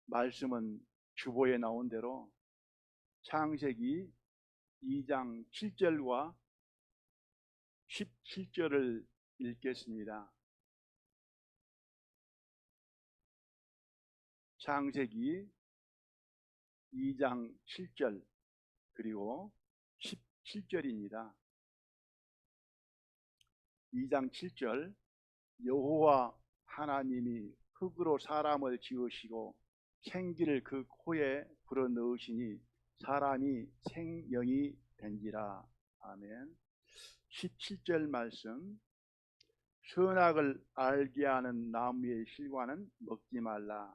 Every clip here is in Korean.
말씀은 주보에 나온 대로 창세기 2장 7절과 17절을 읽겠습니다. 창세기 2장 7절 그리고 17절입니다. 2장 7절 여호와 하나님이 흙으로 사람을 지으시고 생기를 그 코에 불어넣으시니 사람이 생명이 된지라. 아멘. 17절 말씀 선악을 알게 하는 나무의 실과는 먹지 말라.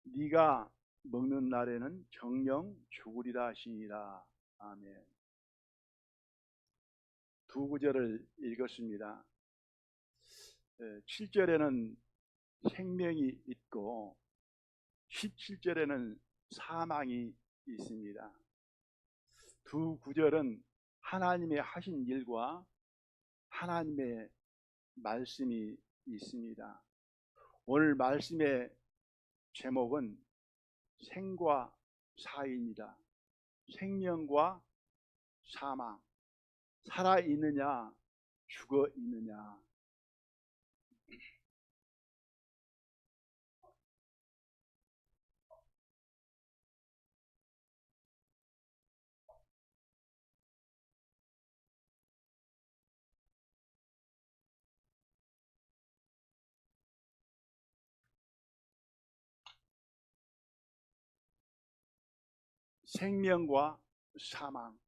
네가 먹는 날에는 정령 죽으리라 하시니라. 아멘. 두 구절을 읽었습니다. 7절에는 생명이 있고 17절에는 사망이 있습니다. 두 구절은 하나님의 하신 일과 하나님의 말씀이 있습니다. 오늘 말씀의 제목은 생과 사입니다. 생명과 사망, 살아있느냐 죽어있느냐. 생명과 사망.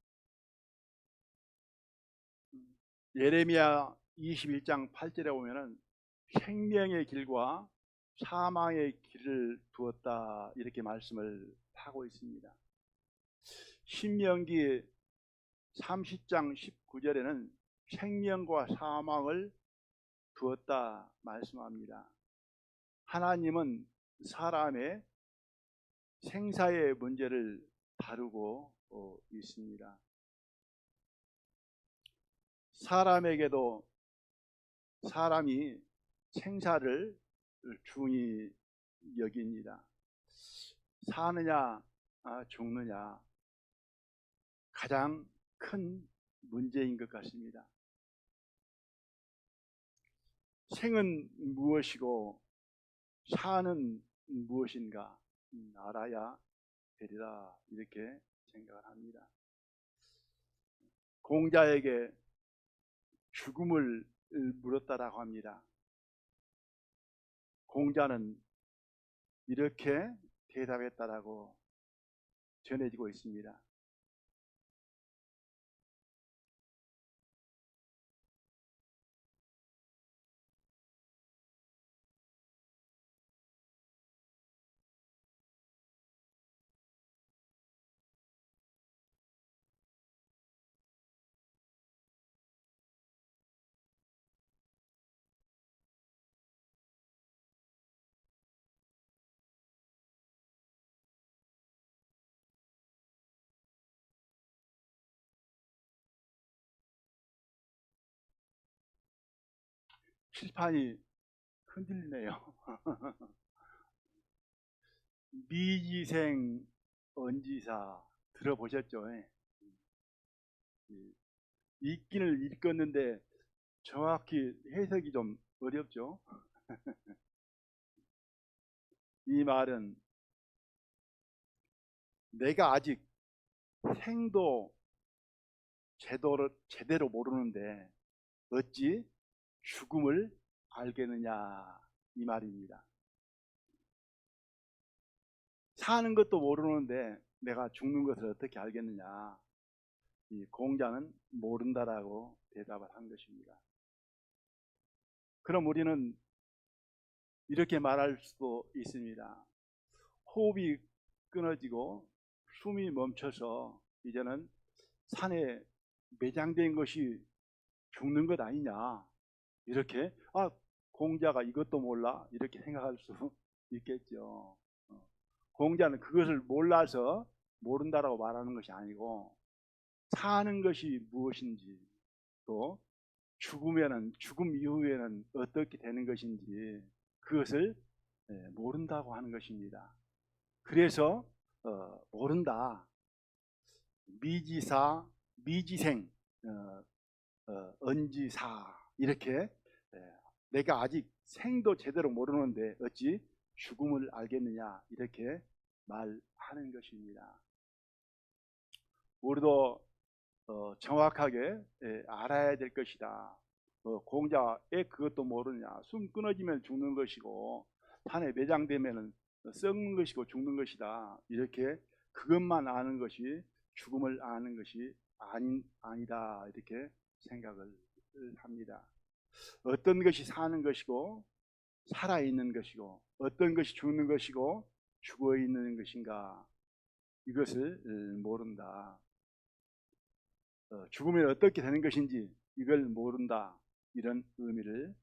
예레미야 21장 8절에 보면은 생명의 길과 사망의 길을 두었다 이렇게 말씀을 하고 있습니다. 신명기 30장 19절에는 생명과 사망을 두었다 말씀합니다. 하나님은 사람의 생사의 문제를 다루고 있습니다. 사람에게도 사람이 생사를 중히 여깁니다. 사느냐 죽느냐 가장 큰 문제인 것 같습니다. 생은 무엇이고 사는 무엇인가 알아야 되리라 이렇게 생각을 합니다. 공자에게 죽음을 물었다라고 합니다. 공자는 이렇게 대답했다라고 전해지고 있습니다. 칠판이 흔들리네요. 미지생 언지사 들어보셨죠? 읽기는 읽었는데 정확히 해석이 좀 어렵죠? 이 말은 내가 아직 생도 제대로 모르는데 어찌 죽음을 알겠느냐 이 말입니다. 사는 것도 모르는데 내가 죽는 것을 어떻게 알겠느냐. 이 공자는 모른다라고 대답을 한 것입니다. 그럼 우리는 이렇게 말할 수도 있습니다. 호흡이 끊어지고 숨이 멈춰서 이제는 산에 매장된 것이 죽는 것 아니냐. 이렇게 공자가 이것도 몰라 이렇게 생각할 수 있겠죠. 공자는 그것을 몰라서 모른다라고 말하는 것이 아니고 사는 것이 무엇인지 또 죽음 이후에는 어떻게 되는 것인지 그것을 모른다고 하는 것입니다. 그래서 모른다. 미지사, 미지생, 언지사 이렇게 내가 아직 생도 제대로 모르는데 어찌 죽음을 알겠느냐 이렇게 말하는 것입니다. 우리도 정확하게 알아야 될 것이다. 공자에 그것도 모르냐. 숨 끊어지면 죽는 것이고 산에 매장되면 썩는 것이고 죽는 것이다. 이렇게 그것만 아는 것이 죽음을 아는 것이 아니다. 이렇게 생각을 합니다. 어떤 것이 사는 것이고 살아있는 것이고 어떤 것이 죽는 것이고 죽어있는 것인가 이것을 모른다. 죽으면 어떻게 되는 것인지 이걸 모른다. 이런 의미를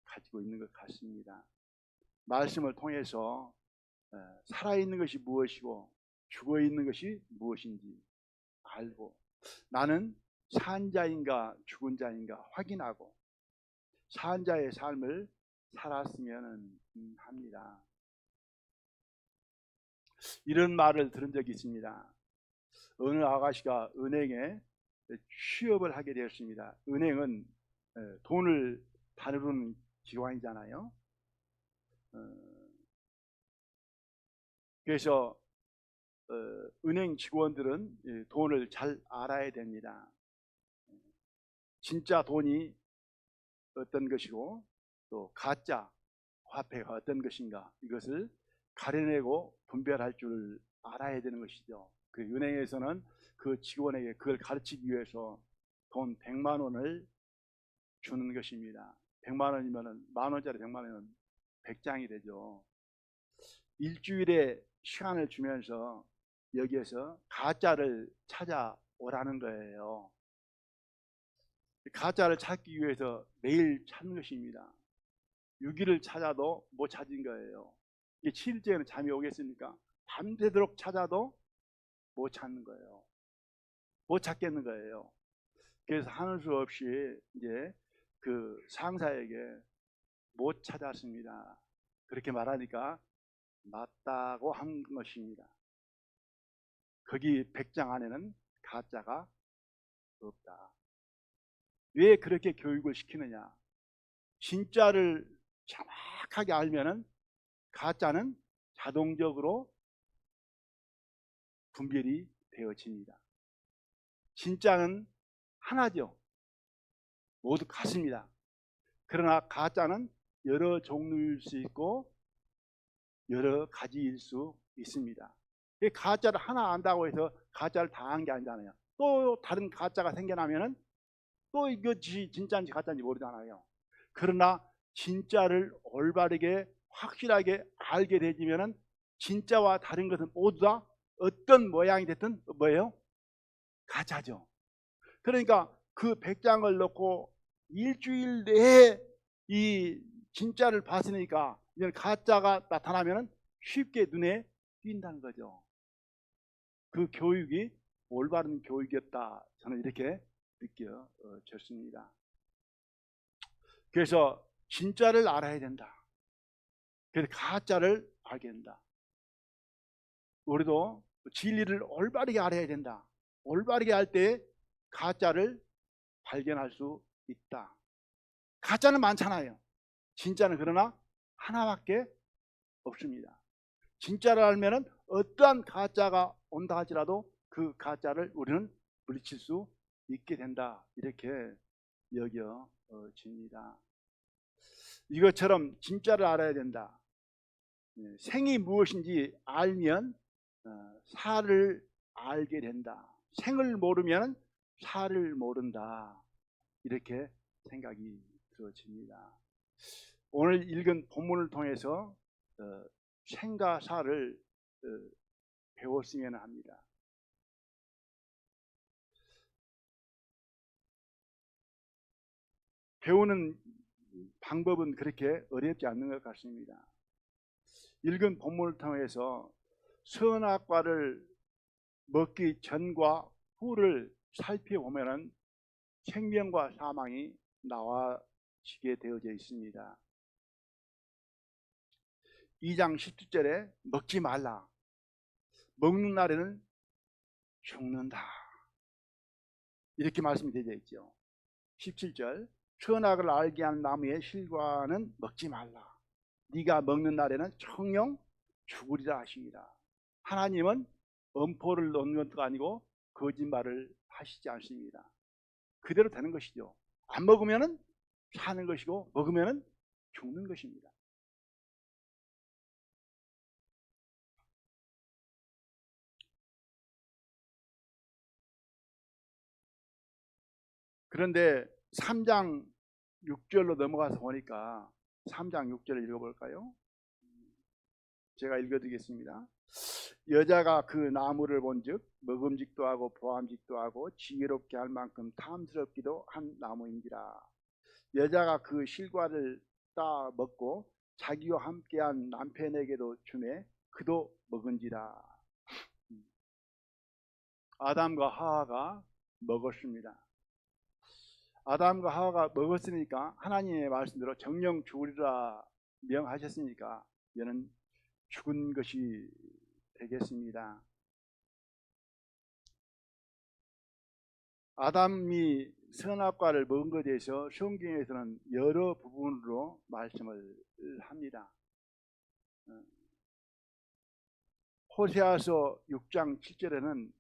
가지고 있는 것 같습니다. 말씀을 통해서 살아있는 것이 무엇이고 죽어있는 것이 무엇인지 알고 나는 산 자인가 죽은 자인가 확인하고 산 자의 삶을 살았으면 합니다. 이런 말을 들은 적이 있습니다. 어느 아가씨가 은행에 취업을 하게 되었습니다. 은행은 돈을 다루는 기관이잖아요. 그래서 은행 직원들은 돈을 잘 알아야 됩니다. 진짜 돈이 어떤 것이고 또 가짜 화폐가 어떤 것인가 이것을 가려내고 분별할 줄 알아야 되는 것이죠. 그 은행에서는 그 직원에게 그걸 가르치기 위해서 돈 100만 원을 주는 것입니다. 100만 원이면 만 원짜리 100만 원이면 100장이 되죠. 일주일에 시간을 주면서 여기에서 가짜를 찾아오라는 거예요. 가짜를 찾기 위해서 매일 찾는 것입니다. 6일을 찾아도 못 찾은 거예요. 이게 7일째는 잠이 오겠습니까? 밤새도록 찾아도 못 찾는 거예요. 못 찾겠는 거예요. 그래서 하는 수 없이 이제 그 상사에게 못 찾았습니다. 그렇게 말하니까 맞다고 한 것입니다. 거기 100장 안에는 가짜가 없다. 왜 그렇게 교육을 시키느냐? 진짜를 정확하게 알면은 가짜는 자동적으로 분별이 되어집니다. 진짜는 하나죠. 모두 같습니다. 그러나 가짜는 여러 종류일 수 있고 여러 가지일 수 있습니다. 가짜를 하나 안다고 해서 가짜를 다 한 게 아니잖아요. 또 다른 가짜가 생겨나면은 또 이것이 진짜인지 가짜인지 모르잖아요. 그러나 진짜를 올바르게 확실하게 알게 되지면은 진짜와 다른 것은 모두 다 어떤 모양이 됐든 뭐예요? 가짜죠. 그러니까 그 100장을 넣고 일주일 내에 이 진짜를 봤으니까 이제 가짜가 나타나면 쉽게 눈에 띈다는 거죠. 그 교육이 올바른 교육이었다. 저는 이렇게 느껴졌습니다. 그래서 진짜를 알아야 된다. 그래서 가짜를 알게 된다. 우리도 진리를 올바르게 알아야 된다. 올바르게 할 때 가짜를 발견할 수 있다. 가짜는 많잖아요. 진짜는 그러나 하나밖에 없습니다. 진짜를 알면은 어떠한 가짜가 온다 할지라도 그 가짜를 우리는 물리칠 수 있게 된다. 이렇게 여겨집니다. 이것처럼 진짜를 알아야 된다. 생이 무엇인지 알면 사를 알게 된다. 생을 모르면 사를 모른다. 이렇게 생각이 들어집니다. 오늘 읽은 본문을 통해서 생과 사를 배웠으면 합니다. 배우는 방법은 그렇게 어렵지 않는 것 같습니다. 읽은 본문을 통해서 선악과를 먹기 전과 후를 살펴보면 생명과 사망이 나와지게 되어져 있습니다. 2장 10절에 먹지 말라. 먹는 날에는 죽는다. 이렇게 말씀이 되어 있죠. 17절 선악을 알게 하는 나무의 실과는 먹지 말라. 네가 먹는 날에는 청영 죽으리라 하시니라. 하나님은 엄포를 놓는 것도 아니고 거짓말을 하시지 않습니다. 그대로 되는 것이죠. 안 먹으면 사는 것이고 먹으면 죽는 것입니다. 그런데 3장 6절로 넘어가서 보니까 3장 6절을 읽어볼까요? 제가 읽어드리겠습니다. 여자가 그 나무를 본즉 먹음직도 하고 보암직도 하고 지혜롭게 할 만큼 탐스럽기도 한 나무인지라. 여자가 그 실과를 따 먹고 자기와 함께한 남편에게도 주매 그도 먹은지라. 아담과 하와가 먹었습니다. 아담과 하와가 먹었으니까 하나님의 말씀대로 정령 죽으리라 명하셨으니까 얘는 죽은 것이 되겠습니다. 아담이 선악과를 먹은 것에 대해서 성경에서는 여러 부분으로 말씀을 합니다. 호세아서 6장 7절에는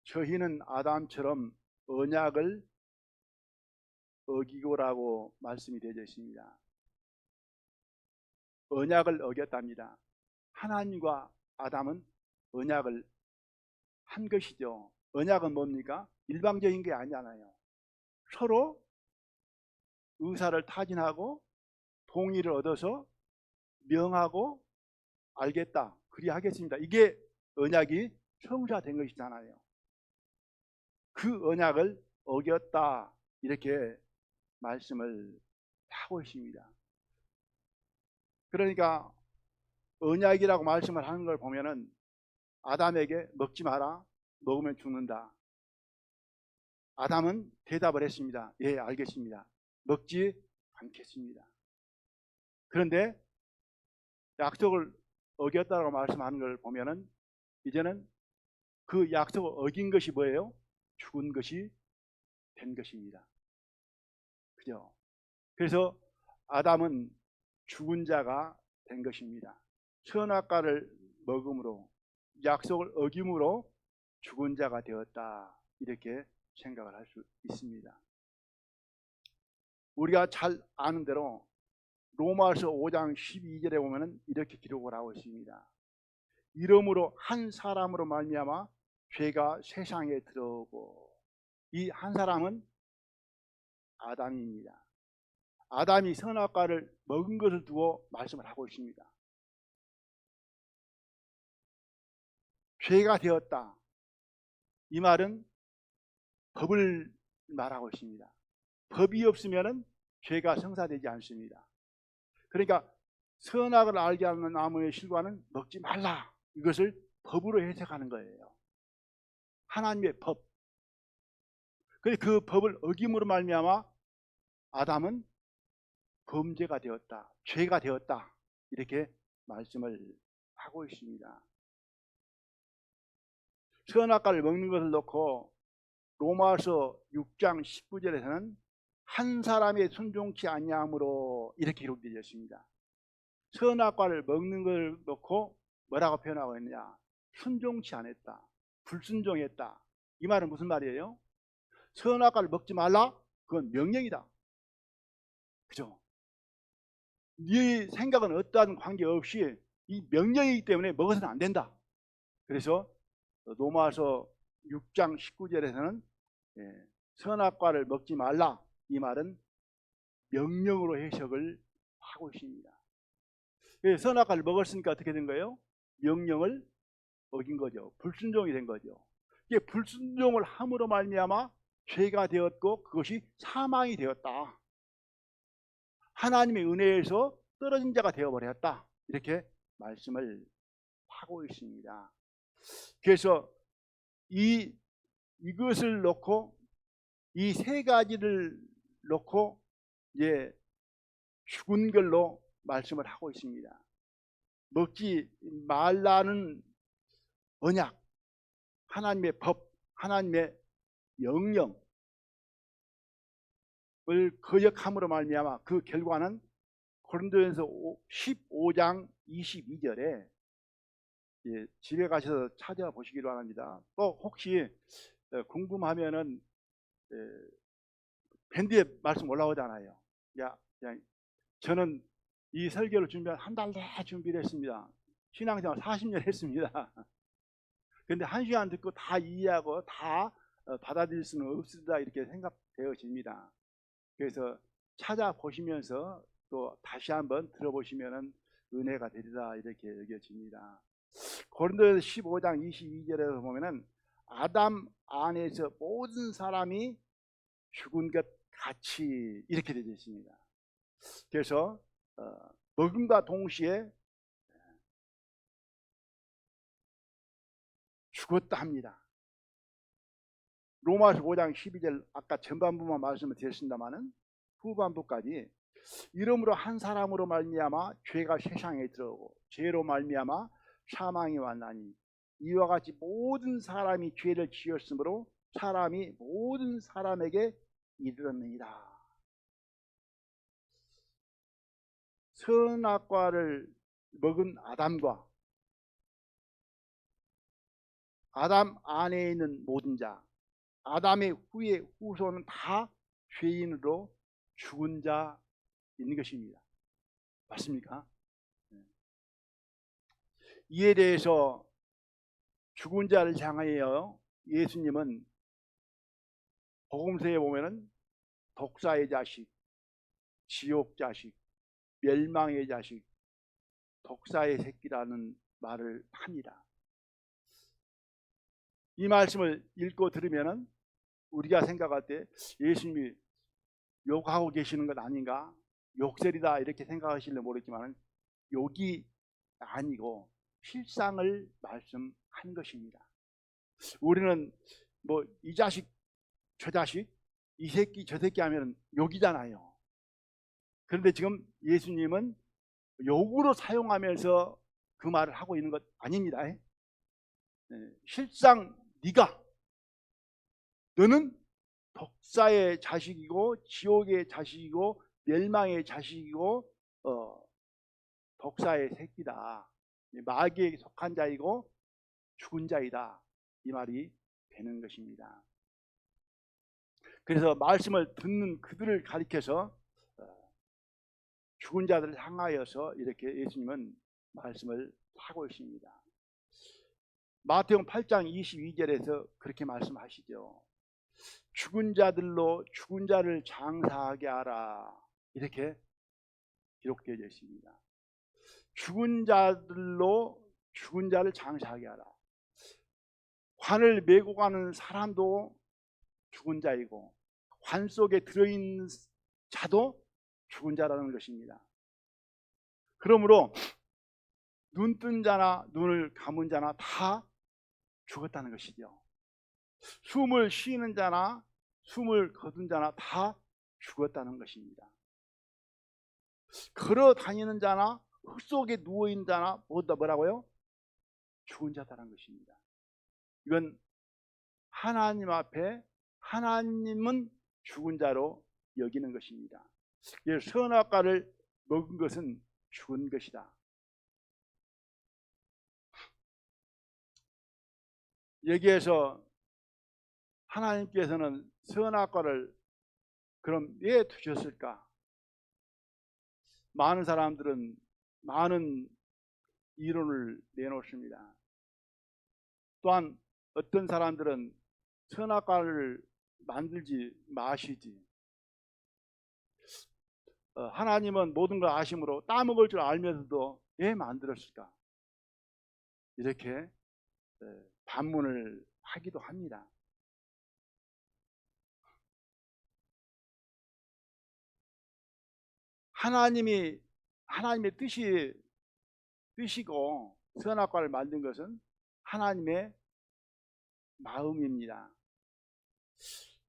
저희는 아담처럼 언약을 어기고라고 말씀이 되어 있습니다. 언약을 어겼답니다. 하나님과 아담은 언약을 한 것이죠. 언약은 뭡니까? 일방적인 게 아니잖아요. 서로 의사를 타진하고 동의를 얻어서 명하고 알겠다, 그리하겠습니다. 이게 언약이 성사된 것이잖아요. 그 언약을 어겼다 이렇게 말씀을 하고 있습니다. 그러니까 언약이라고 말씀을 하는 걸 보면은 아담에게 먹지 마라, 먹으면 죽는다. 아담은 대답을 했습니다. 예, 알겠습니다. 먹지 않겠습니다. 그런데 약속을 어겼다고 말씀하는 걸 보면은 이제는 그 약속을 어긴 것이 뭐예요? 죽은 것이 된 것입니다. 그죠? 그래서 아담은 죽은 자가 된 것입니다. 선악과를 먹음으로, 약속을 어김으로 죽은 자가 되었다, 이렇게 생각을 할 수 있습니다. 우리가 잘 아는 대로 로마서 5장 12절에 보면 이렇게 기록을 하고 있습니다. 이러므로 한 사람으로 말미암아 죄가 세상에 들어오고, 이 한 사람은 아담입니다. 아담이 선악과를 먹은 것을 두고 말씀을 하고 있습니다. 죄가 되었다, 이 말은 법을 말하고 있습니다. 법이 없으면 죄가 성사되지 않습니다. 그러니까 선악을 알게 하는 나무의 실과는 먹지 말라, 이것을 법으로 해석하는 거예요. 하나님의 법. 그 법을 어김으로 말미암아 아담은 범죄가 되었다, 죄가 되었다, 이렇게 말씀을 하고 있습니다. 선악과를 먹는 것을 놓고 로마서 6장 19절에서는 한 사람의 순종치 아니함으로 이렇게 기록되어 있습니다. 선악과를 먹는 걸 놓고 뭐라고 표현하고 있느냐? 순종치 않았다, 불순종했다. 이 말은 무슨 말이에요? 선악과를 먹지 말라, 그건 명령이다. 그죠? 네 생각은 어떠한 관계없이 이 명령이기 때문에 먹어서는 안 된다. 그래서 로마서 6장 19절에서는 선악과를 먹지 말라, 이 말은 명령으로 해석을 하고 있습니다. 선악과를 먹었으니까 어떻게 된 거예요? 명령을 어긴 거죠. 불순종이 된 거죠. 이게 불순종을 함으로 말미암아 죄가 되었고 그것이 사망이 되었다. 하나님의 은혜에서 떨어진 자가 되어버렸다, 이렇게 말씀을 하고 있습니다. 그래서 이것을 놓고, 이 세 가지를 놓고 이제 죽은 걸로 말씀을 하고 있습니다. 먹지 말라는 언약, 하나님의 법, 하나님의 명령을 거역함으로 말미암아 그 결과는 고린도전서 15장 22절에 집에 가셔서 찾아보시기를 바랍니다. 또 혹시 궁금하면은 밴드에 말씀 올라오잖아요. 그냥 저는 이 설교를 준비한 한 달 내 준비를 했습니다. 신앙생활 40년 했습니다. 근데 한 시간 듣고 다 이해하고 다 받아들일 수는 없으리라 이렇게 생각되어집니다. 그래서 찾아보시면서 또 다시 한번 들어보시면 은혜가 되리라 이렇게 여겨집니다. 고린도서 15장 22절에서 보면은 아담 안에서 모든 사람이 죽은 것 같이 이렇게 되어 있습니다. 그래서 먹음과 동시에 죽었다 합니다. 로마서 5장 12절 아까 전반부만 말씀을 드렸습니다마는 후반부까지 이러므로 한 사람으로 말미암아 죄가 세상에 들어오고 죄로 말미암아 사망이 왔나니 이와 같이 모든 사람이 죄를 지었으므로 사람이 모든 사람에게 이르렀느니라. 선악과를 먹은 아담과 아담 안에 있는 모든 자, 아담의 후에 후손은 다 죄인으로 죽은 자인 것입니다. 맞습니까? 이에 대해서 죽은 자를 향하여 예수님은 복음서에 보면은 독사의 자식, 지옥 자식, 멸망의 자식, 독사의 새끼라는 말을 합니다. 이 말씀을 읽고 들으면은 우리가 생각할 때 예수님이 욕하고 계시는 것 아닌가, 욕설이다 이렇게 생각하실지 모르겠지만 욕이 아니고 실상을 말씀한 것입니다. 우리는 뭐 이 자식 저 자식 이 새끼 저 새끼 하면 욕이잖아요. 그런데 지금 예수님은 욕으로 사용하면서 그 말을 하고 있는 것 아닙니다. 실상 너는 독사의 자식이고 지옥의 자식이고 멸망의 자식이고 독사의 새끼다. 마귀에 속한 자이고 죽은 자이다. 이 말이 되는 것입니다. 그래서 말씀을 듣는 그들을 가리켜서 죽은 자들을 향하여서 이렇게 예수님은 말씀을 하고 있습니다. 마태복음 8장 22절에서 그렇게 말씀하시죠. 죽은 자들로 죽은 자를 장사하게 하라. 이렇게 기록되어 있습니다. 죽은 자들로 죽은 자를 장사하게 하라. 관을 메고 가는 사람도 죽은 자이고 관 속에 들어있는 자도 죽은 자라는 것입니다. 그러므로 눈 뜬 자나 눈을 감은 자나 다 죽었다는 것이죠. 숨을 쉬는 자나 숨을 거둔 자나 다 죽었다는 것입니다. 걸어 다니는 자나 흙 속에 누워 있는 자나 뭐라고요? 죽은 자다라는 것입니다. 이건 하나님 앞에 하나님은 죽은 자로 여기는 것입니다. 선악과를 먹은 것은 죽은 것이다. 여기에서 하나님께서는 선악과를 그럼 왜 두셨을까? 많은 사람들은 많은 이론을 내놓습니다. 또한 어떤 사람들은 선악과를 만들지 마시지. 하나님은 모든 걸 아심으로 따먹을 줄 알면서도 왜 만들었을까? 이렇게 반문을 하기도 합니다. 하나님의 뜻이고 선악과를 만든 것은 하나님의 마음입니다.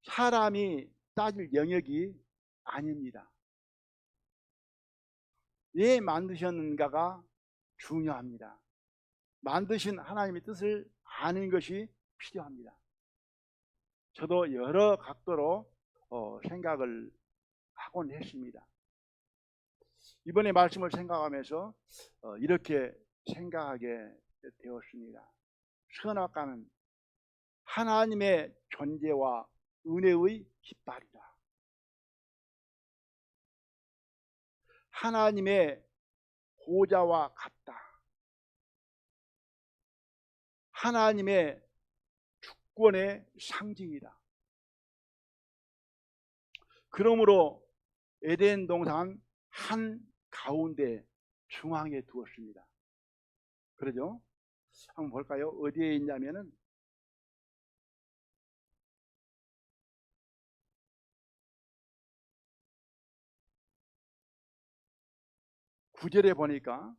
사람이 따질 영역이 아닙니다. 왜 만드셨는가가 중요합니다. 만드신 하나님의 뜻을 아는 것이 필요합니다. 저도 여러 각도로 생각을 하곤 했습니다. 이번에 말씀을 생각하면서 이렇게 생각하게 되었습니다. 선악과는 하나님의 존재와 은혜의 깃발이다. 하나님의 보좌와 같다. 하나님의 주권의 상징이다. 그러므로 에덴 동산 한 가운데 중앙에 두었습니다. 그러죠? 한번 볼까요? 어디에 있냐면은 9절에 보니까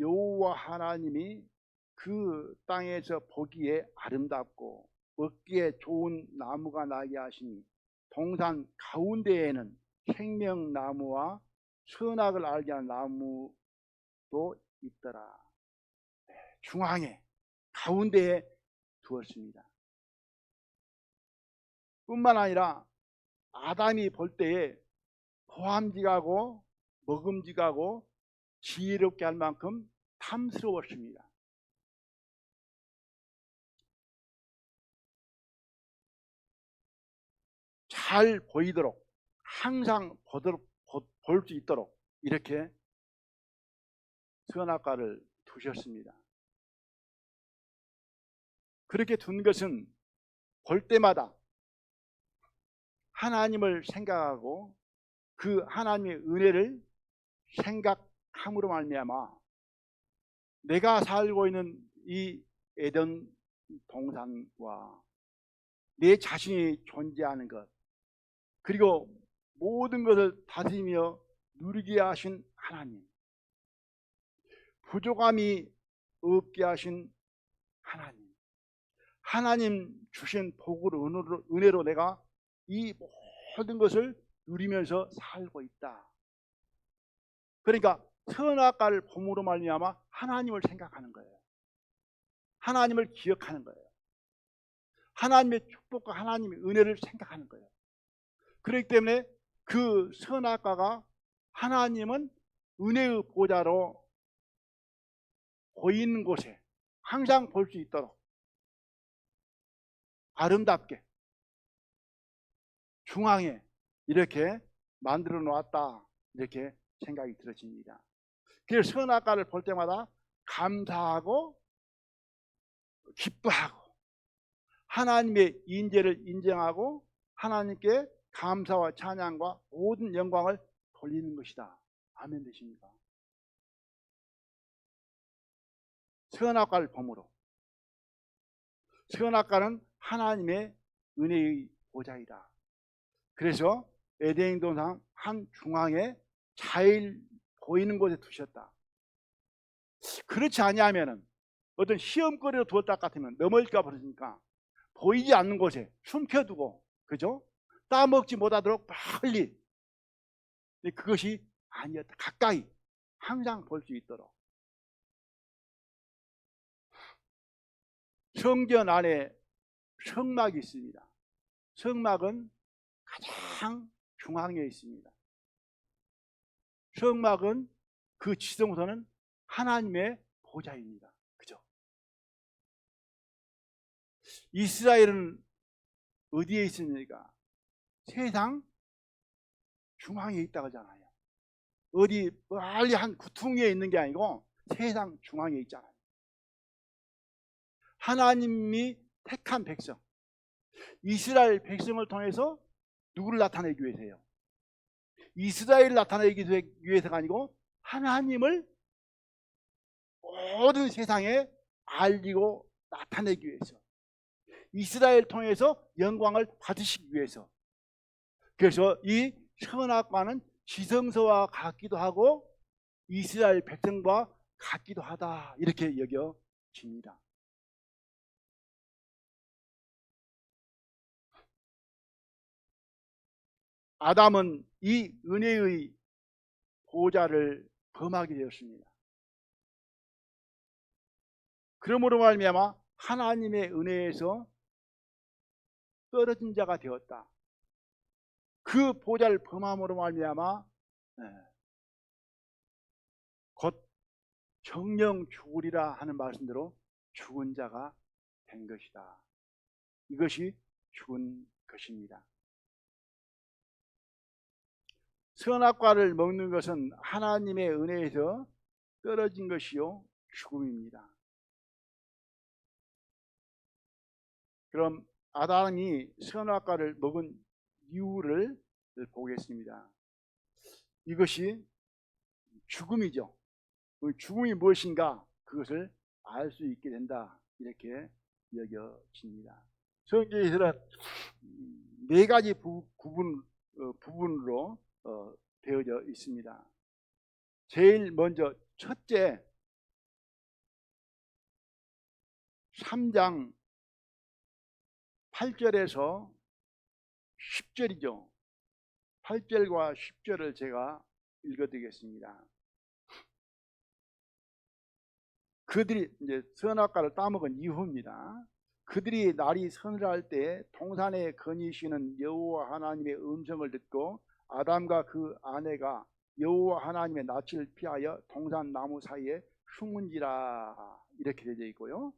여호와 하나님이 그 땅에서 보기에 아름답고 먹기에 좋은 나무가 나게 하시니 동산 가운데에는 생명나무와 선악을 알게 하는 나무도 있더라. 중앙에 가운데에 두었습니다. 뿐만 아니라 아담이 볼 때에 보암직하고 먹음직하고 지혜롭게 할 만큼 탐스러웠습니다. 잘 보이도록 항상 볼 수 있도록 이렇게 선악과를 두셨습니다. 그렇게 둔 것은 볼 때마다 하나님을 생각하고 그 하나님의 은혜를 생각함으로 말미암아 내가 살고 있는 이 에덴 동산과 내 자신이 존재하는 것, 그리고 모든 것을 다스리며 누리게 하신 하나님, 부족함이 없게 하신 하나님, 하나님 주신 복으로 은혜로 내가 이 모든 것을 누리면서 살고 있다. 그러니까 선악과를 봄으로 말미암아 하나님을 생각하는 거예요. 하나님을 기억하는 거예요. 하나님의 축복과 하나님의 은혜를 생각하는 거예요. 그렇기 때문에 그 선악과가 하나님은 은혜의 보좌로 보이는 곳에 항상 볼 수 있도록 아름답게 중앙에 이렇게 만들어 놓았다, 이렇게 생각이 들어집니다. 그래서 선악과를 볼 때마다 감사하고 기뻐하고 하나님의 인재를 인정하고 하나님께 감사와 찬양과 모든 영광을 돌리는 것이다. 아멘 되십니까? 선악과를 봄으로, 선악과는 하나님의 은혜의 보좌이다. 그래서 에덴 동산 한 중앙에 잘 보이는 곳에 두셨다. 그렇지 아니하면은 어떤 시험거리로 두었다 같으면 넘어질까 버리니까 보이지 않는 곳에 숨겨두고, 그죠? 따먹지 못하도록 멀리. 그것이 아니었다. 가까이 항상 볼 수 있도록. 성전 안에 성막이 있습니다. 성막은 가장 중앙에 있습니다. 성막은 그 지성소는 하나님의 보좌입니다. 그죠? 이스라엘은 어디에 있습니까? 세상 중앙에 있다고 하잖아요. 어디 멀리 한 구퉁이에 있는 게 아니고 세상 중앙에 있잖아요. 하나님이 택한 백성, 이스라엘 백성을 통해서 누구를 나타내기 위해서요? 이스라엘을 나타내기 위해서가 아니고 하나님을 모든 세상에 알리고 나타내기 위해서, 이스라엘 통해서 영광을 받으시기 위해서. 그래서 이 선악과는 지성소와 같기도 하고 이스라엘 백성과 같기도 하다, 이렇게 여겨집니다. 아담은 이 은혜의 보좌를 범하게 되었습니다. 그러므로 말미암아 하나님의 은혜에서 떨어진 자가 되었다. 그 보좌를 범함으로 말미암아 곧 정령 죽으리라 하는 말씀대로 죽은 자가 된 것이다. 이것이 죽은 것입니다. 선악과를 먹는 것은 하나님의 은혜에서 떨어진 것이요 죽음입니다. 그럼 아담이 선악과를 먹은 이유를 보겠습니다. 이것이 죽음이죠. 죽음이 무엇인가 그것을 알 수 있게 된다 이렇게 여겨집니다. 성경에서는 네 가지 부분으로 되어져 있습니다. 제일 먼저 첫째 3장 8절에서 10절이죠. 8절과 10절을 제가 읽어드리겠습니다. 그들이 이제 선악과를 따먹은 이후입니다. 그들이 날이 서늘할 때 동산에 거니시는 여호와 하나님의 음성을 듣고 아담과 그 아내가 여호와 하나님의 낯을 피하여 동산 나무 사이에 숨은지라 이렇게 되어 있고요.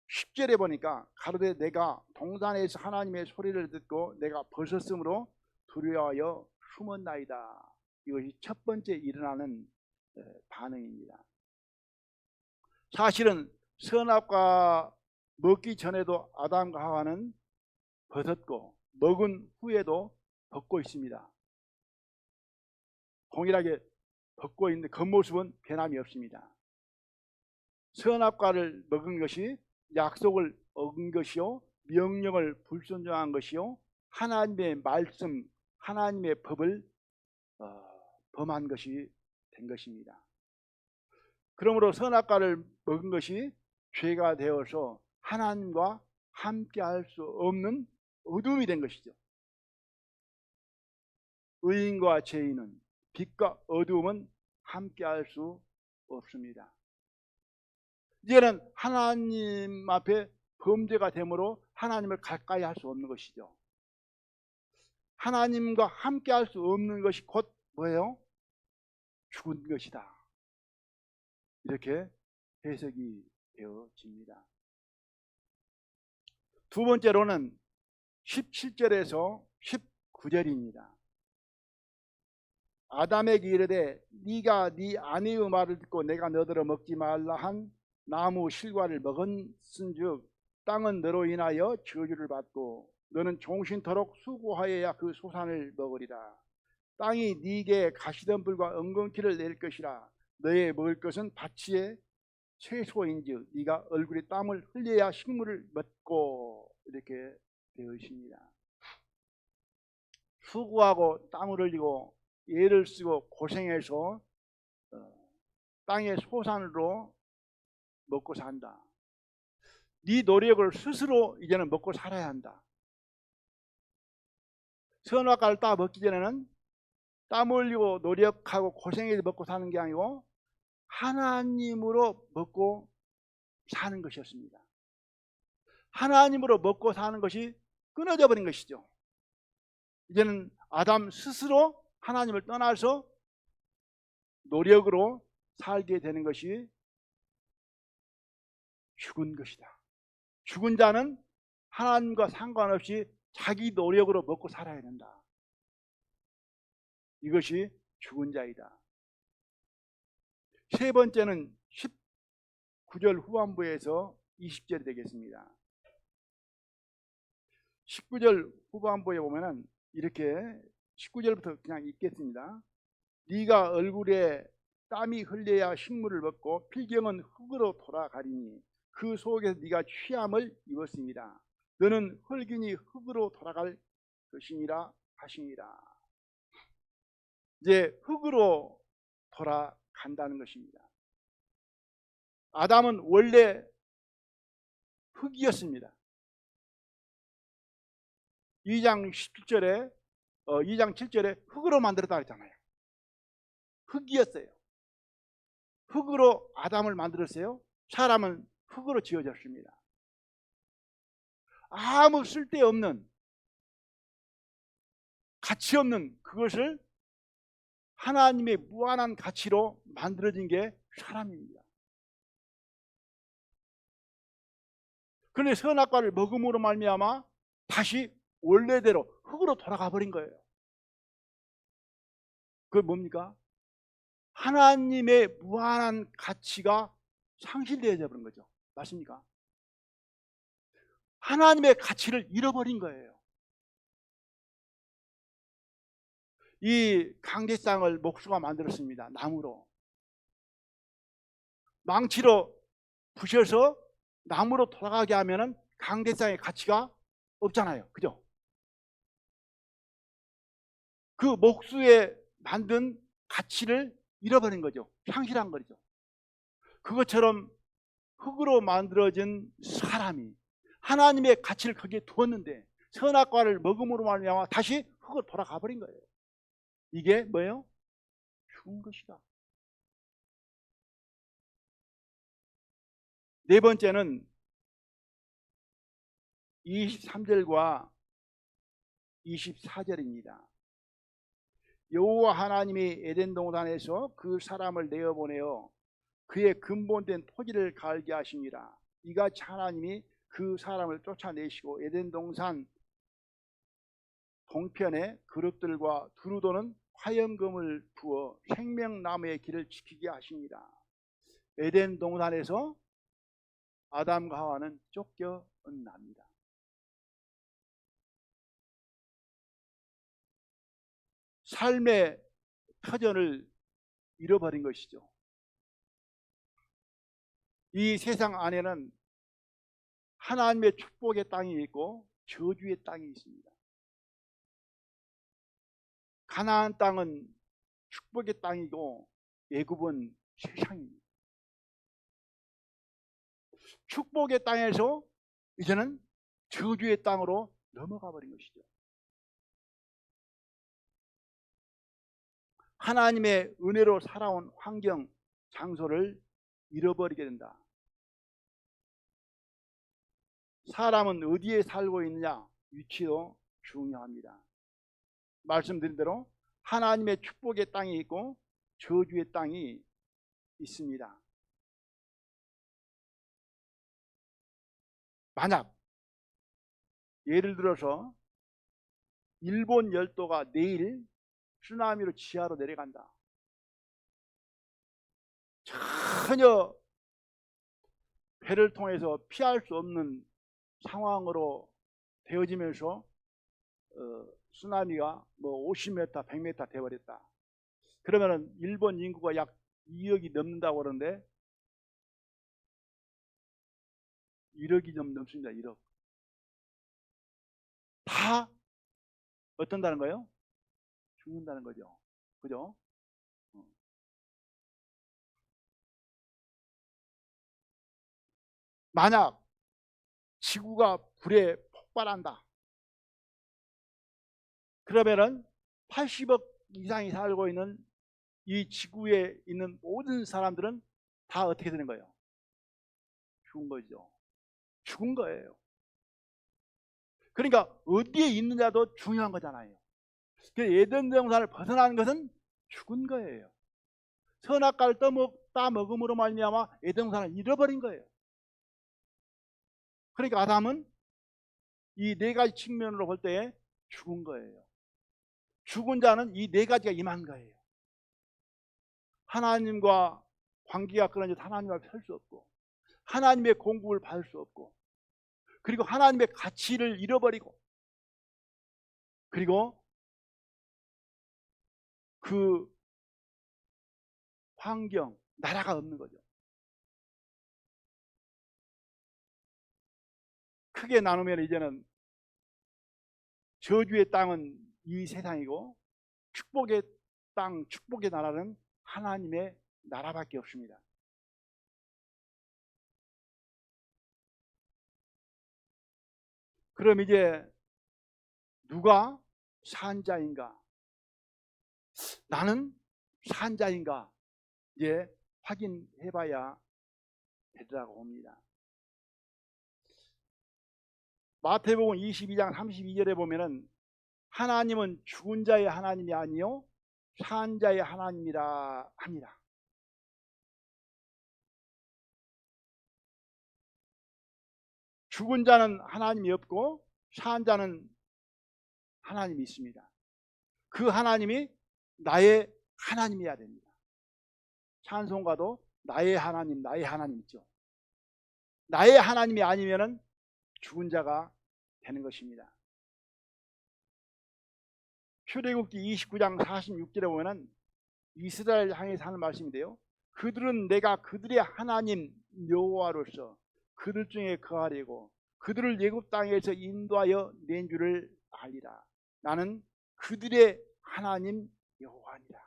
10절에 보니까 가로되 내가 동산에서 하나님의 소리를 듣고 내가 벗었으므로 두려워하여 숨었나이다. 이것이 첫 번째 일어나는 반응입니다. 사실은 선악과 먹기 전에도 아담과 하와는 벗었고 먹은 후에도 벗고 있습니다. 동일하게 벗고 있는데 겉모습은 변함이 없습니다. 선악과를 먹은 것이 약속을 어긴 것이요 명령을 불순종한 것이요 하나님의 말씀 하나님의 법을 범한 것이 된 것입니다. 그러므로 선악과를 먹은 것이 죄가 되어서 하나님과 함께할 수 없는 어둠이 된 것이죠. 의인과 죄인은 빛과 어둠은 함께할 수 없습니다. 이제는 하나님 앞에 범죄가 되므로 하나님을 가까이 할 수 없는 것이죠. 하나님과 함께할 수 없는 것이 곧 뭐예요? 죽은 것이다. 이렇게 해석이 되어집니다. 두 번째로는 17절에서 19절입니다. 아담에게 이르되 네가 네 아내의 말을 듣고 내가 너더러 먹지 말라 한 나무 실과를 먹은즉 땅은 너로 인하여 저주를 받고 너는 종신토록 수고하여야 그 소산을 먹으리라. 땅이 네게 가시덤불과 엉겅퀴를 낼 것이라. 너의 먹을 것은 바치의 채소인즉 네가 얼굴에 땀을 흘려야 식물을 먹고 이렇게 되어 있습니다. 수고하고 땀을 흘리고 애를 쓰고 고생해서 땅의 소산으로 먹고 산다. 네 노력을 스스로 이제는 먹고 살아야 한다. 선악과를 따 먹기 전에는 땀 흘리고 노력하고 고생해서 먹고 사는 게 아니고 하나님으로 먹고 사는 것이었습니다. 하나님으로 먹고 사는 것이 끊어져 버린 것이죠. 이제는 아담 스스로 하나님을 떠나서 노력으로 살게 되는 것이 죽은 것이다. 죽은 자는 하나님과 상관없이 자기 노력으로 먹고 살아야 된다. 이것이 죽은 자이다. 세 번째는 19절 후반부에서 20절이 되겠습니다. 19절 후반부에 보면은 이렇게 19절부터 그냥 읽겠습니다. 네가 얼굴에 땀이 흘려야 식물을 먹고 필경은 흙으로 돌아가리니 그 속에서 네가 취함을 입었습니다. 너는 흙이니 흙으로 돌아갈 것이니라 하시니라. 이제 흙으로 돌아간다는 것입니다. 아담은 원래 흙이었습니다. 2장 17절에 2장 7절에 흙으로 만들었다 했잖아요. 흙이었어요. 흙으로 아담을 만들었어요. 사람은 흙으로 지어졌습니다. 아무 쓸데없는, 가치 없는 그것을 하나님의 무한한 가치로 만들어진 게 사람입니다. 그런데 선악과를 먹음으로 말미암아 다시 원래대로 흙으로 돌아가 버린 거예요. 그게 뭡니까? 하나님의 무한한 가치가 상실되어져 버린 거죠. 맞습니까? 하나님의 가치를 잃어버린 거예요. 이 강제상을 목수가 만들었습니다. 나무로. 망치로 부셔서 나무로 돌아가게 하면은 강대상의 가치가 없잖아요. 그죠? 그 목수에 만든 가치를 잃어버린 거죠. 상실한 거죠. 그것처럼 흙으로 만들어진 사람이 하나님의 가치를 거기에 두었는데 선악과를 먹음으로 말미암아 다시 흙으로 돌아가 버린 거예요. 이게 뭐예요? 죽은 것이다. 네 번째는 23절과 24절입니다. 여호와 하나님이 에덴 동산에서 그 사람을 내어보내어 그의 근본된 토지를 갈게 하시니라. 이같이 하나님이 그 사람을 쫓아내시고 에덴 동산 동편에 그릇들과 두루 도는 화염금을 부어 생명나무의 길을 지키게 하시니라. 에덴 동산에서 아담과 하와는 쫓겨납니다. 삶의 터전을 잃어버린 것이죠. 이 세상 안에는 하나님의 축복의 땅이 있고 저주의 땅이 있습니다. 가나안 땅은 축복의 땅이고 애굽은 세상입니다. 축복의 땅에서 이제는 저주의 땅으로 넘어가 버린 것이죠. 하나님의 은혜로 살아온 환경, 장소를 잃어버리게 된다. 사람은 어디에 살고 있느냐, 위치도 중요합니다. 말씀드린 대로 하나님의 축복의 땅이 있고 저주의 땅이 있습니다. 만약 예를 들어서 일본 열도가 내일 쓰나미로 지하로 내려간다. 전혀 배를 통해서 피할 수 없는 상황으로 되어지면서 쓰나미가 뭐 50m, 100m 되어버렸다. 그러면은 일본 인구가 약 2억이 넘는다고 그러는데 1억이 좀 넘습니다. 1억. 다 어떤다는 거예요? 죽는다는 거죠. 그죠? 만약 지구가 불에 폭발한다. 그러면은 80억 이상이 살고 있는 이 지구에 있는 모든 사람들은 다 어떻게 되는 거예요? 죽은 거죠. 죽은 거예요. 그러니까 어디에 있느냐도 중요한 거잖아요. 에덴 동산을 벗어나는 것은 죽은 거예요. 선악과를 따먹음으로 말미암아 에덴 동산을 잃어버린 거예요. 그러니까 아담은 이 네 가지 측면으로 볼 때 죽은 거예요. 죽은 자는 이 네 가지가 임한 거예요. 하나님과 관계가 끊어져 하나님 앞에 설 수 없고, 하나님의 공급을 받을 수 없고, 그리고 하나님의 가치를 잃어버리고, 그리고 그 환경, 나라가 없는 거죠. 크게 나누면 이제는 저주의 땅은 이 세상이고 축복의 땅, 축복의 나라는 하나님의 나라밖에 없습니다. 그럼 이제 누가 산자인가? 나는 산자인가? 이제 확인해봐야 되리라고 봅니다. 마태복음 22장 32절에 보면은 하나님은 죽은 자의 하나님이 아니요 산 자의 하나님이라 합니다. 죽은 자는 하나님이 없고 산 자는 하나님이 있습니다. 그 하나님이 나의 하나님이어야 됩니다. 찬송가도 나의 하나님 있죠. 나의 하나님이 아니면은 죽은 자가 되는 것입니다. 출애굽기 29장 46절에 보면은 이스라엘 향해서 하는 말씀인데요. 그들은 내가 그들의 하나님 여호와로서 그들 중에 거하려고 그들을 애굽 땅에서 인도하여 낸 줄을 알리라. 나는 그들의 하나님 여호와니라.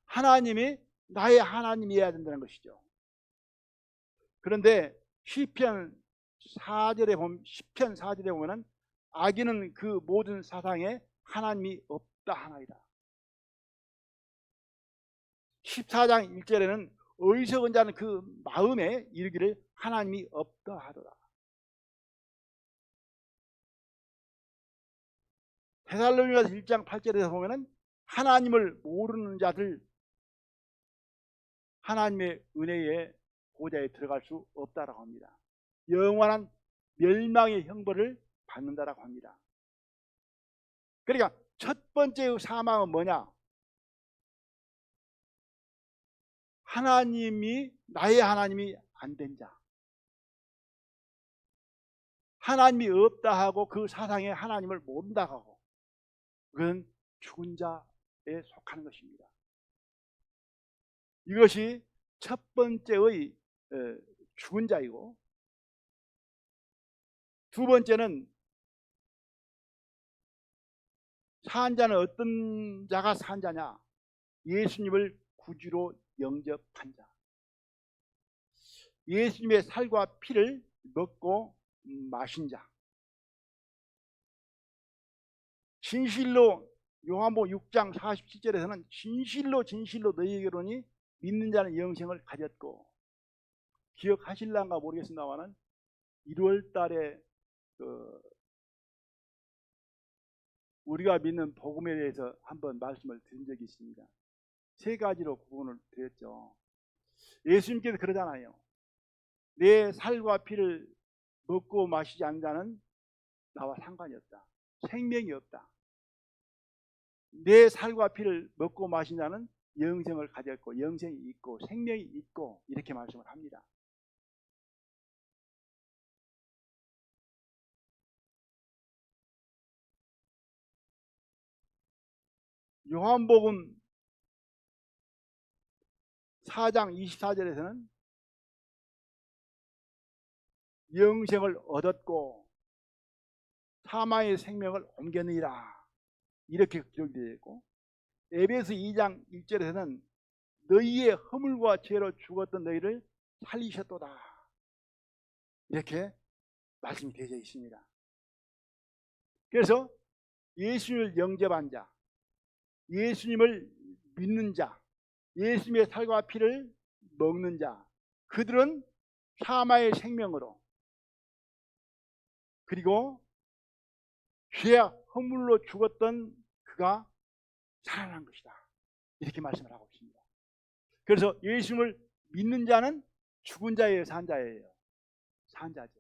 하나님이 나의 하나님이어야 된다는 것이죠. 그런데 시편 4절에 보면은 악인은 그 모든 사상에 하나님이 없다 하나이다. 14장 1절에는 어리석은 자는 그 마음에 이르기를 하나님이 없다 하더라. 데살로니가서 1장 8절에서 보면은 하나님을 모르는 자들 하나님의 은혜의 보좌에 들어갈 수 없다라고 합니다. 영원한 멸망의 형벌을 받는다라고 합니다. 그러니까 첫 번째 사망은 뭐냐? 하나님이 나의 하나님이 안 된 자, 하나님이 없다 하고 그 사상에 하나님을 모른다 하고 그건 죽은 자에 속하는 것입니다. 이것이 첫 번째의 죽은 자이고, 두 번째는 산 자는 어떤 자가 산 자냐? 예수님을 구주로 영접한 자, 예수님의 살과 피를 먹고 마신 자. 진실로 요한복음 6장 47절에서는 진실로 너희에게로니 믿는 자는 영생을 가졌고, 기억하실란가 모르겠습니다만은 1월 달에 우리가 믿는 복음에 대해서 한번 말씀을 드린 적이 있습니다. 세 가지로 구분을 드렸죠. 예수님께서 그러잖아요. 내 살과 피를 먹고 마시지 않는 자는 나와 상관이 없다. 생명이 없다. 내 살과 피를 먹고 마신 자는 영생을 가졌고 영생이 있고 생명이 있고 이렇게 말씀을 합니다. 요한복음 4장 24절에서는 영생을 얻었고 사망의 생명을 옮겼느니라 이렇게 기록이 되어 있고, 에베소 2장 1절에서는 너희의 허물과 죄로 죽었던 너희를 살리셨도다 이렇게 말씀이 되어 있습니다. 그래서 예수님을 영접한 자, 예수님을 믿는 자, 예수님의 살과 피를 먹는 자, 그들은 사마의 생명으로 그리고 죄와 허물로 죽었던 그가 살아난 것이다 이렇게 말씀을 하고 있습니다. 그래서 예수님을 믿는 자는 죽은 자예요, 산 자예요? 산 자죠.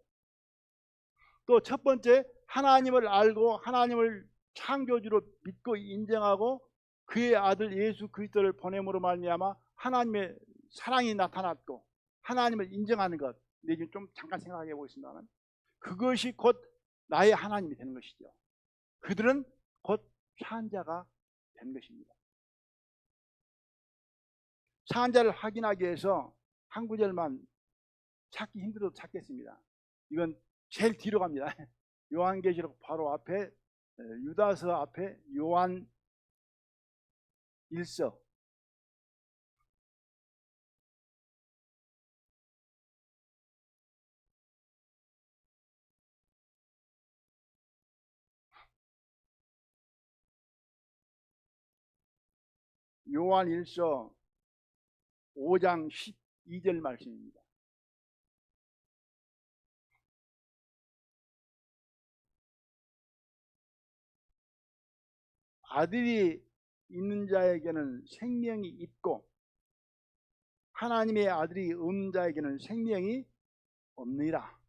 또 첫 번째, 하나님을 알고 하나님을 창조주로 믿고 인정하고 그의 아들 예수 그리스도를 보냄으로 말미암아 하나님의 사랑이 나타났고 하나님을 인정하는 것, 내가 좀 잠깐 생각해 보겠습니다만 그것이 곧 나의 하나님이 되는 것이죠. 그들은 곧 산 자가 된 것입니다. 산 자를 확인하기 위해서 한 구절만 찾기 힘들어도 찾겠습니다. 이건 제일 뒤로 갑니다. 요한계시록 바로 앞에 유다서 앞에 요한 1서 요한 1서 5장 12절 말씀입니다. 아들이 있는 자에게는 생명이 있고 하나님의 아들이 없는 자에게는 생명이 없느니라.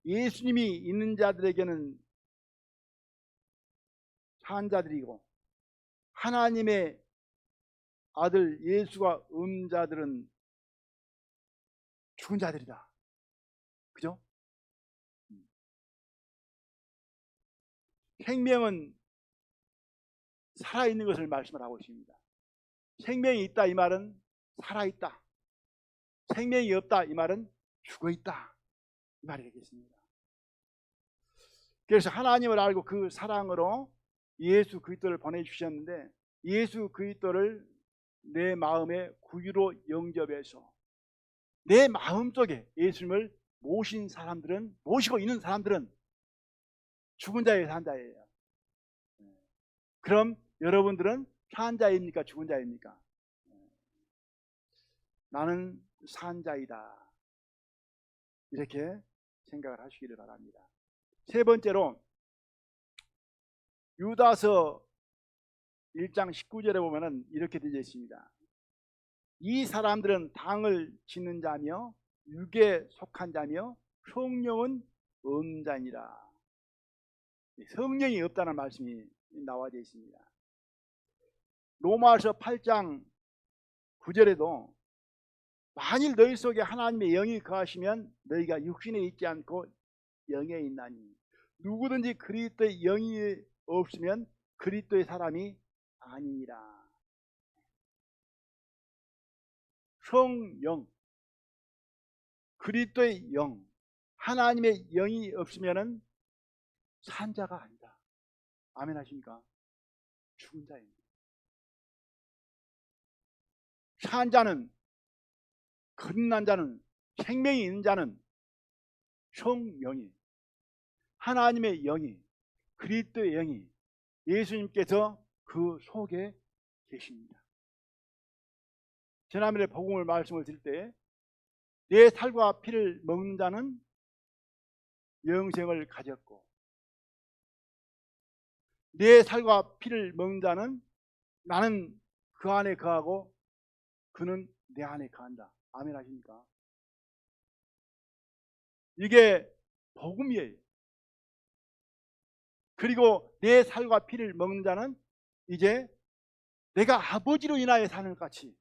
예수님이 있는 자들에게는 산 자들이고 하나님의 아들 예수가 없는 자들은 죽은 자들이다. 그죠? 생명은 살아있는 것을 말씀을 하고 있습니다. 생명이 있다 이 말은 살아있다. 생명이 없다 이 말은 죽어있다 이 말이 되겠습니다. 그래서 하나님을 알고 그 사랑으로 예수 그리스도를 보내주셨는데 예수 그리스도를 내 마음의 구유로 영접해서 내 마음속에 예수님을 모시고 있는 사람들은 죽은 자예요, 산 자예요? 그럼 여러분들은 산 자입니까, 죽은 자입니까? 나는 산 자이다. 이렇게 생각을 하시기를 바랍니다. 세 번째로 유다서 1장 19절에 보면은 이렇게 되어 있습니다. 이 사람들은 당을 짓는 자며 육에 속한 자며 성령은 없는 자니라. 성령이 없다는 말씀이 나와 있습니다. 로마서 8장 9절에도 만일 너희 속에 하나님의 영이 거하시면 너희가 육신에 있지 않고 영에 있나니 누구든지 그리스도의 영이 없으면 그리스도의 사람이 아니니라. 성령, 그리스도의 영, 하나님의 영이 없으면 산 자가 아니다. 아멘 하십니까? 죽은 자입니다. 산 자는, 거듭난 자는, 생명이 있는 자는 성령이, 하나님의 영이, 그리스도의 영이, 예수님께서 그 속에 계십니다. 지난번에 복음을 말씀을 드릴 때 내 살과 피를 먹는 자는 영생을 가졌고 내 살과 피를 먹는 자는 나는 그 안에 거하고 그는 내 안에 거한다. 아멘 하십니까? 이게 복음이에요. 그리고 내 살과 피를 먹는 자는 이제 내가 아버지로 인하여 사는 것 같이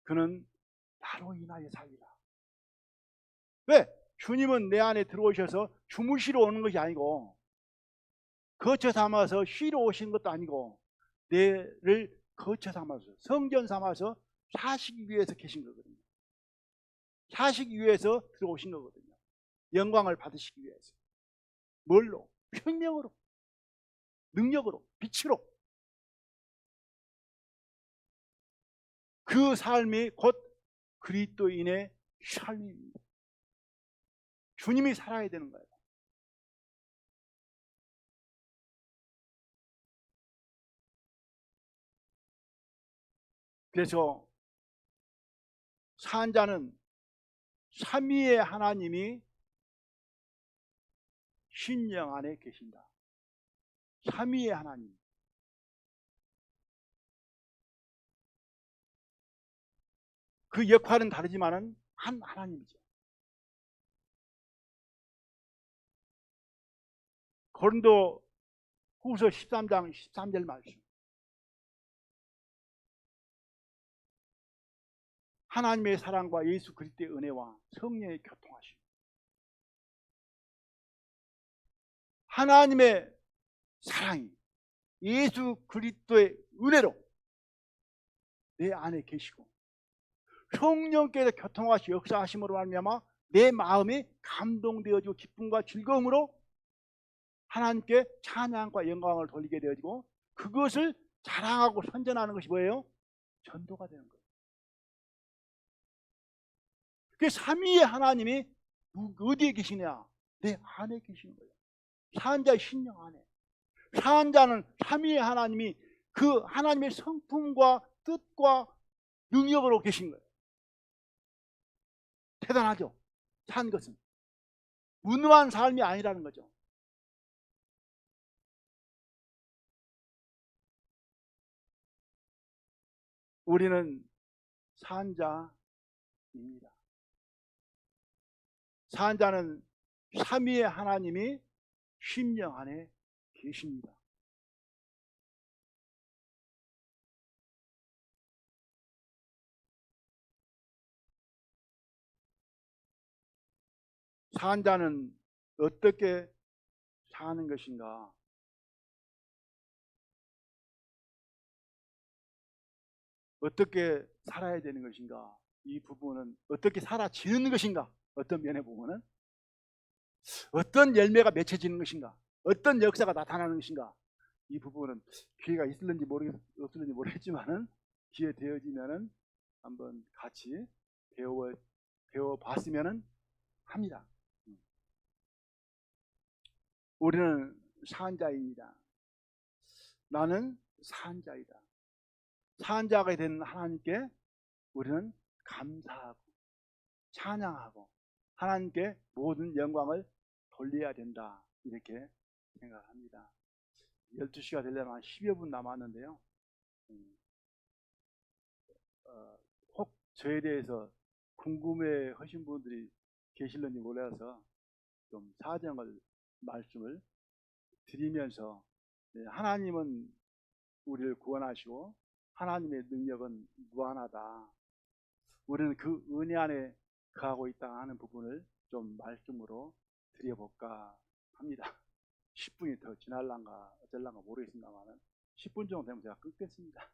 그는 나로 인하여 살리라. 왜? 주님은 내 안에 들어오셔서 주무시러 오는 것이 아니고 거처 삼아서 쉬러 오신 것도 아니고 내를 거처 삼아서 성전 삼아서 사시기 위해서 계신 거거든요. 사시기 위해서 들어오신 거거든요. 영광을 받으시기 위해서. 뭘로? 생명으로, 능력으로, 빛으로. 그 삶이 곧 그리스도인의 삶입니다. 주님이 살아야 되는 거예요. 그래서 산 자는 삼위의 하나님이 신령 안에 계신다. 삼위의 하나님. 그 역할은 다르지만은 한 하나님이죠. 고린도 후서 13장 13절 말씀. 하나님의 사랑과 예수 그리스도의 은혜와 성령의 교통하심. 하나님의 사랑이 예수 그리스도의 은혜로 내 안에 계시고 성령께서 교통하시 역사하심으로 말미암아 내 마음이 감동되어지고 기쁨과 즐거움으로 하나님께 찬양과 영광을 돌리게 되어지고 그것을 자랑하고 선전하는 것이 뭐예요? 전도가 되는 거예요. 그 삼위의 하나님이 어디에 계시냐? 내 안에 계시는 거예요. 산 자의 신령 안에. 산 자는 삼위의 하나님이 그 하나님의 성품과 뜻과 능력으로 계신 거예요. 대단하죠. 산 것은 무능한 삶이 아니라는 거죠. 우리는 산자입니다. 산자는 삼위의 하나님이 심령 안에 계십니다. 산자는 어떻게 사는 것인가? 어떻게 살아야 되는 것인가? 이 부분은 어떻게 살아지는 것인가? 어떤 면에 보면은 어떤 열매가 맺혀지는 것인가? 어떤 역사가 나타나는 것인가? 이 부분은 기회가 있을는지 없을는지 모르겠지만은 기회 되어지면은 한번 같이 배워봤으면은 합니다. 우리는 산자입니다. 나는 산자이다. 산자가 된 하나님께 우리는 감사하고 찬양하고 하나님께 모든 영광을 돌려야 된다. 이렇게 생각합니다. 12시가 되려면 한 10여 분 남았는데요. 혹 저에 대해서 궁금해 하신 분들이 계실는지 몰라서 좀 사정을 말씀을 드리면서, 하나님은 우리를 구원하시고 하나님의 능력은 무한하다. 우리는 그 은혜 안에 거하고 있다 하는 부분을 좀 말씀으로 드려볼까 합니다. 10분이 더 지날란가 어쩔란가 모르겠습니다만 10분 정도 되면 제가 끊겠습니다.